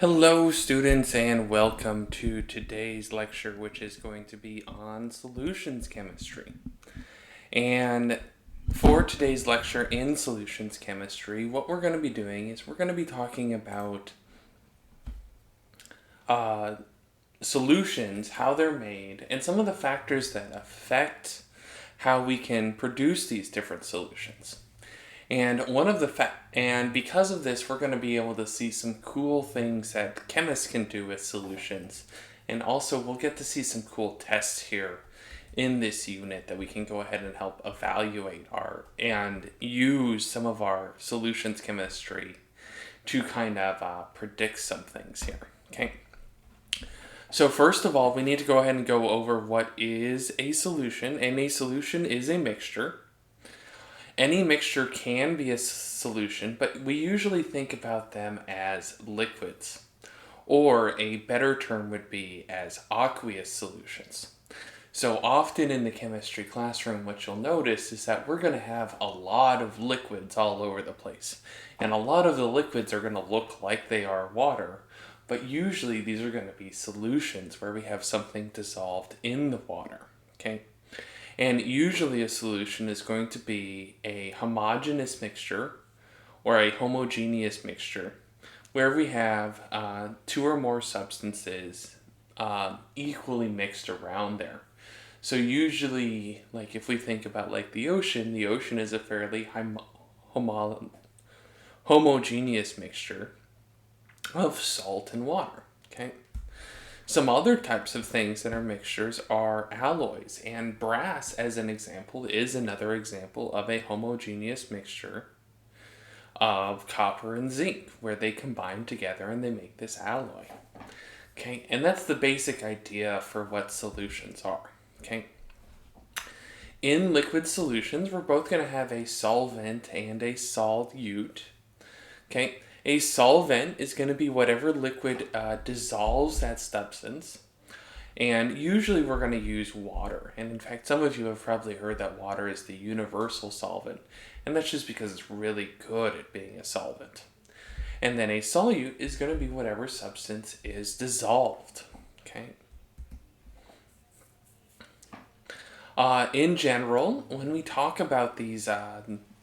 Hello, students, and welcome to today's lecture, which is going to be on solutions chemistry. And for today's lecture in solutions chemistry, what we're going to be doing is we're going to be talking about solutions, how they're made, and some of the factors that affect how we can produce these different solutions. And because of this, we're going to be able to see some cool things that chemists can do with solutions. And also, we'll get to see some cool tests here in this unit that we can go ahead and help evaluate and use some of our solutions chemistry to kind of predict some things here. Okay. So first of all, we need to go ahead and go over what is a solution. And a solution is a mixture. Any mixture can be a solution, but we usually think about them as liquids, or a better term would be as aqueous solutions. So often in the chemistry classroom, what you'll notice is that we're going to have a lot of liquids all over the place. And a lot of the liquids are going to look like they are water, but usually these are going to be solutions where we have something dissolved in the water. Okay? And usually a solution is going to be a homogeneous mixture or a homogeneous mixture where we have two or more substances equally mixed around there. So usually, like if we think about like the ocean is a fairly homogeneous mixture of salt and water. Okay. Some other types of things that are mixtures are alloys, and brass, as an example, is another example of a homogeneous mixture of copper and zinc, where they combine together and they make this alloy. Okay, and that's the basic idea for what solutions are. Okay. In liquid solutions, we're both going to have a solvent and a solute. Okay. A solvent is going to be whatever liquid dissolves that substance. And usually we're going to use water. And in fact, some of you have probably heard that water is the universal solvent. And that's just because it's really good at being a solvent. And then a solute is going to be whatever substance is dissolved. Okay. In general, when we talk about these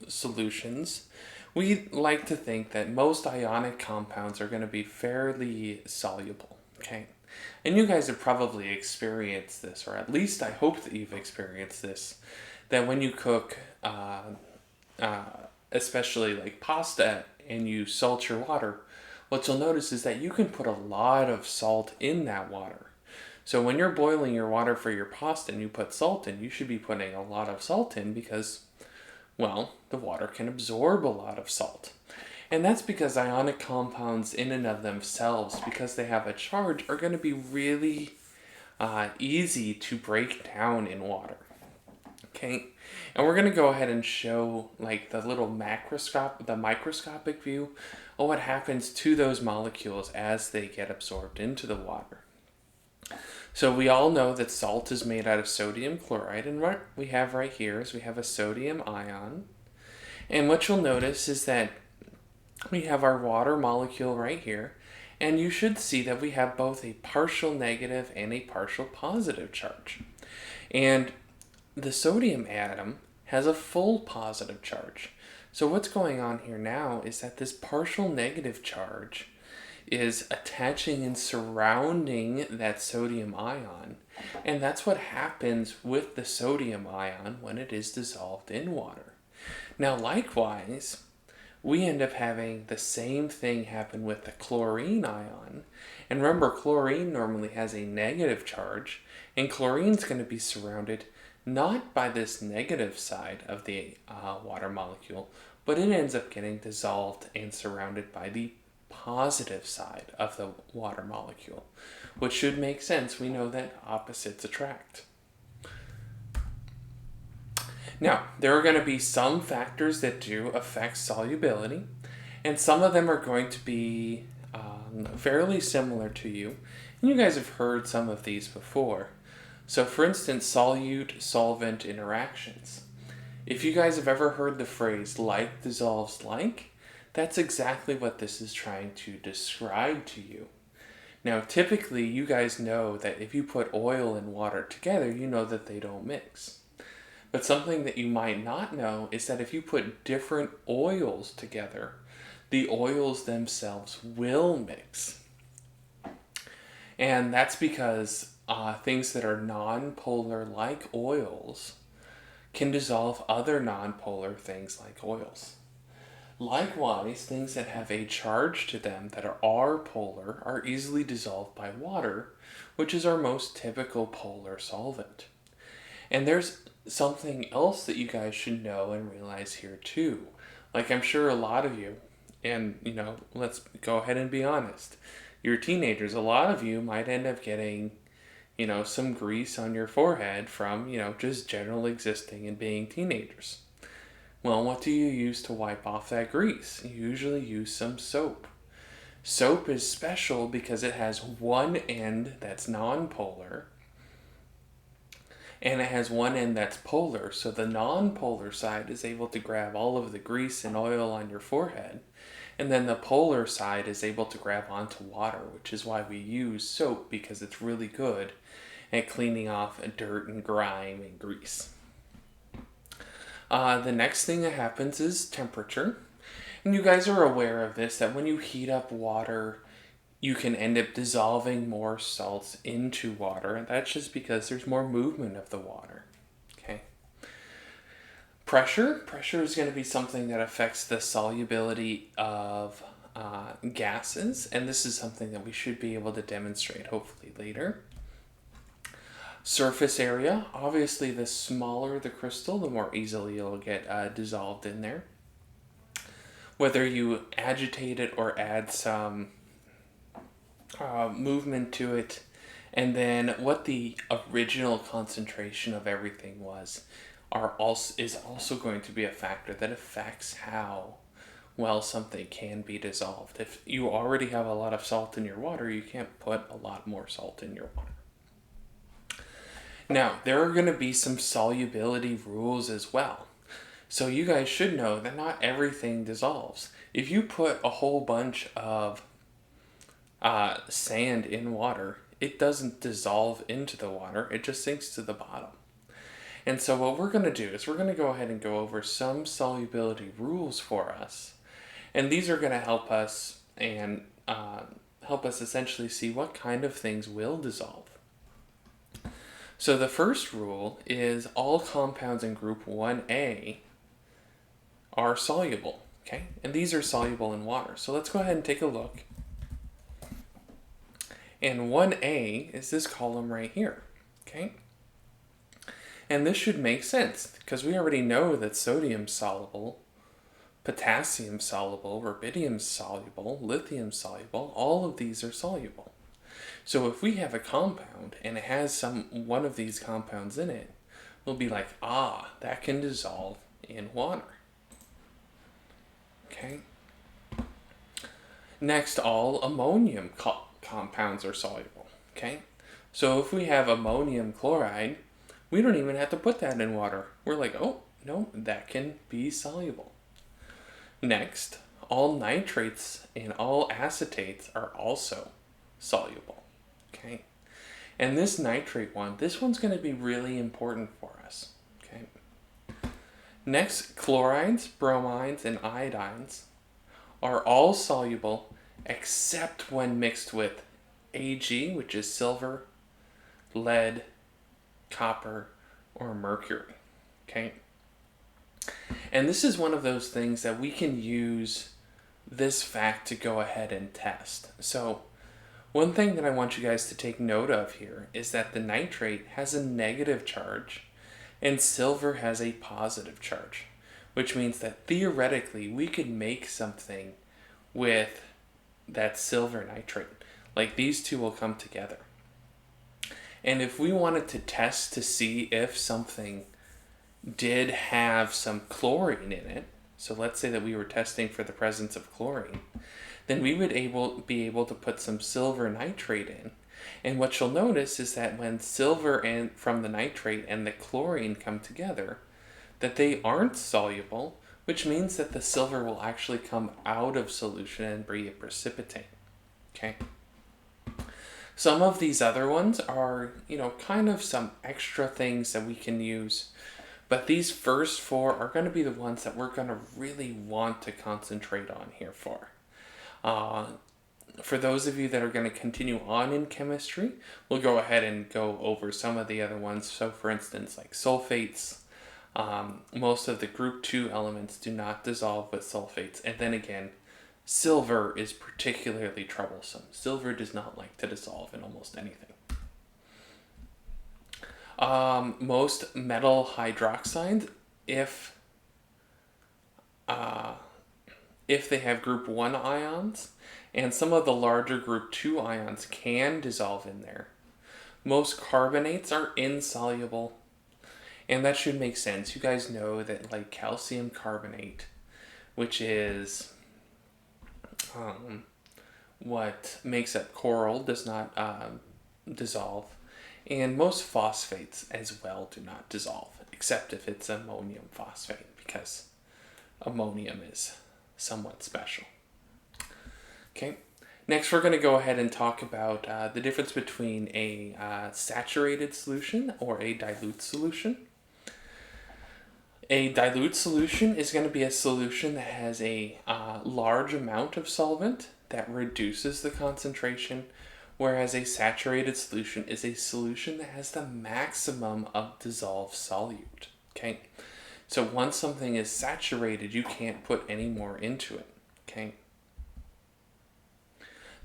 solutions, we like to think that most ionic compounds are going to be fairly soluble, okay? And you guys have probably experienced this, or at least I hope that you've experienced this, that when you cook, especially like pasta, and you salt your water, what you'll notice is that you can put a lot of salt in that water. So when you're boiling your water for your pasta and you put salt in, you should be putting a lot of salt in because, well, the water can absorb a lot of salt. And that's because ionic compounds in and of themselves, because they have a charge, are going to be really easy to break down in water. Okay? And we're going to go ahead and show like the microscopic view of what happens to those molecules as they get absorbed into the water. So we all know that salt is made out of sodium chloride, and what we have right here is we have a sodium ion. And what you'll notice is that we have our water molecule right here, and you should see that we have both a partial negative and a partial positive charge. And the sodium atom has a full positive charge. So what's going on here now is that this partial negative charge is attaching and surrounding that sodium ion. And that's what happens with the sodium ion when it is dissolved in water. Now, likewise, we end up having the same thing happen with the chlorine ion. And remember, chlorine normally has a negative charge, and chlorine's going to be surrounded not by this negative side of the water molecule, but it ends up getting dissolved and surrounded by the positive side of the water molecule, which should make sense. We know that opposites attract. Now, there are going to be some factors that do affect solubility, and some of them are going to be fairly similar to you. And you guys have heard some of these before. So, for instance, solute-solvent interactions. If you guys have ever heard the phrase like dissolves like, That's exactly what this is trying to describe to you. Now, typically, you guys know that if you put oil and water together, you know that they don't mix. But something that you might not know is that if you put different oils together, the oils themselves will mix. And that's because things that are non-polar, like oils, can dissolve other non-polar things like oils. Likewise, things that have a charge to them that are polar are easily dissolved by water, which is our most typical polar solvent. And there's something else that you guys should know and realize here too. Like, I'm sure a lot of you, and let's go ahead and be honest, you're teenagers, a lot of you might end up getting some grease on your forehead from just general existing and being teenagers. Well, what do you use to wipe off that grease? You usually use some soap. Soap is special because it has one end that's non-polar and it has one end that's polar, so the non-polar side is able to grab all of the grease and oil on your forehead, and then the polar side is able to grab onto water, which is why we use soap, because it's really good at cleaning off dirt and grime and grease. The next thing that happens is temperature. And you guys are aware of this, that when you heat up water, you can end up dissolving more salts into water. And that's just because there's more movement of the water. Okay. Pressure is going to be something that affects the solubility of gases. And this is something that we should be able to demonstrate hopefully later. Surface area, obviously the smaller the crystal, the more easily it'll get dissolved in there. Whether you agitate it or add some movement to it, and then what the original concentration of everything was is also going to be a factor that affects how well something can be dissolved. If you already have a lot of salt in your water, you can't put a lot more salt in your water. Now, there are going to be some solubility rules as well. So you guys should know that not everything dissolves. If you put a whole bunch of sand in water, it doesn't dissolve into the water, it just sinks to the bottom. And so what we're going to do is we're going to go ahead and go over some solubility rules for us. And these are going to help us essentially see what kind of things will dissolve. So the first rule is all compounds in group 1A are soluble, okay? And these are soluble in water. So let's go ahead and take a look. And 1A is this column right here, okay? And this should make sense because we already know that sodium's soluble, potassium's soluble, rubidium's soluble, lithium's soluble, all of these are soluble. So if we have a compound and it has one of these compounds in it, we'll be like, that can dissolve in water. Okay. Next, all ammonium compounds are soluble. Okay. So if we have ammonium chloride, we don't even have to put that in water. We're like, oh, no, that can be soluble. Next, all nitrates and all acetates are also soluble. Okay, and this nitrate one, this one's going to be really important for us. Okay. Next, chlorides, bromides, and iodines are all soluble except when mixed with Ag, which is silver, lead, copper, or mercury. Okay, and this is one of those things that we can use this fact to go ahead and test. So one thing that I want you guys to take note of here is that the nitrate has a negative charge and silver has a positive charge, which means that theoretically we could make something with that silver nitrate. Like these two will come together. And if we wanted to test to see if something did have some chlorine in it, so let's say that we were testing for the presence of chlorine, then we would be able to put some silver nitrate in. And what you'll notice is that when silver from the nitrate and the chlorine come together, that they aren't soluble, which means that the silver will actually come out of solution and be a precipitate. Okay. Some of these other ones are, kind of some extra things that we can use. But these first four are going to be the ones that we're going to really want to concentrate on here for. For those of you that are going to continue on in chemistry, we'll go ahead and go over some of the other ones. So for instance, like sulfates, most of the group 2 elements do not dissolve with sulfates. And then again, silver is particularly troublesome. Silver does not like to dissolve in almost anything. Most metal hydroxides, if they have group 1 ions, and some of the larger group 2 ions can dissolve in there. Most carbonates are insoluble, and that should make sense. You guys know that like calcium carbonate, which is what makes up coral, does not dissolve. And most phosphates as well do not dissolve, except if it's ammonium phosphate, because ammonium is somewhat special. Okay, next we're going to go ahead and talk about the difference between a saturated solution or a dilute solution. A dilute solution is going to be a solution that has a large amount of solvent that reduces the concentration, whereas a saturated solution is a solution that has the maximum of dissolved solute. Okay, so once something is saturated, you can't put any more into it. Okay.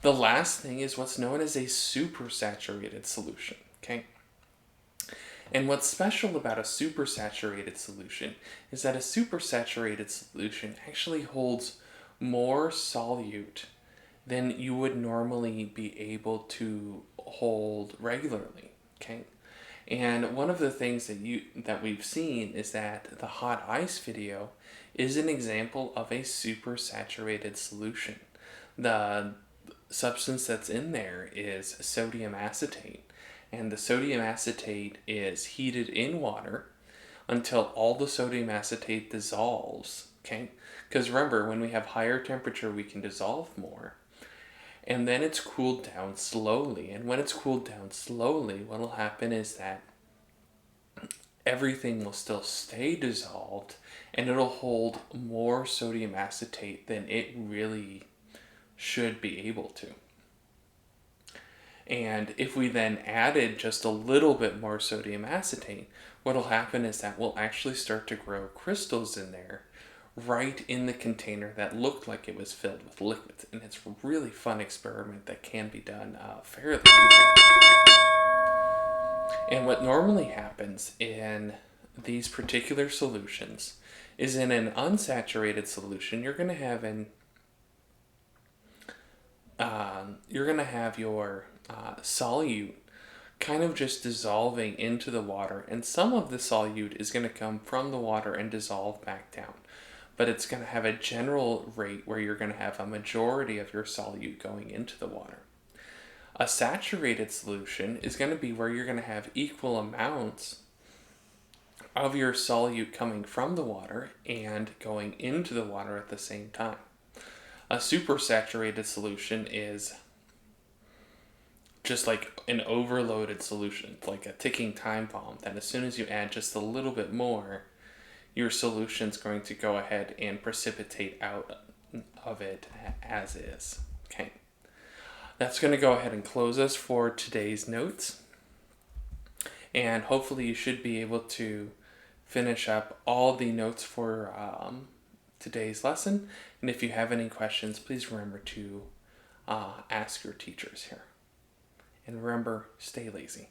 The last thing is what's known as a supersaturated solution. Okay. And what's special about a supersaturated solution is that a supersaturated solution actually holds more solute than you would normally be able to hold regularly. Okay. And one of the things that we've seen is that the hot ice video is an example of a supersaturated solution. The substance that's in there is sodium acetate, and the sodium acetate is heated in water until all the sodium acetate dissolves. Okay, because remember, when we have higher temperature we can dissolve more, and then it's cooled down slowly. And when it's cooled down slowly, what will happen is that everything will still stay dissolved, and it'll hold more sodium acetate than it really should be able to. And if we then added just a little bit more sodium acetate, what will happen is that we'll actually start to grow crystals in there right in the container that looked like it was filled with liquids. And it's a really fun experiment that can be done fairly easily. And what normally happens in these particular solutions is in an unsaturated solution, you're going to have your solute kind of just dissolving into the water, and some of the solute is going to come from the water and dissolve back down, but it's going to have a general rate where you're going to have a majority of your solute going into the water. A saturated solution is going to be where you're going to have equal amounts of your solute coming from the water and going into the water at the same time. A supersaturated solution is just like an overloaded solution. It's like a ticking time bomb that as soon as you add just a little bit more, your solution's going to go ahead and precipitate out of it as is. Okay. That's going to go ahead and close us for today's notes. And hopefully you should be able to finish up all the notes for today's lesson. And if you have any questions, please remember to ask your teachers here. And remember, stay lazy.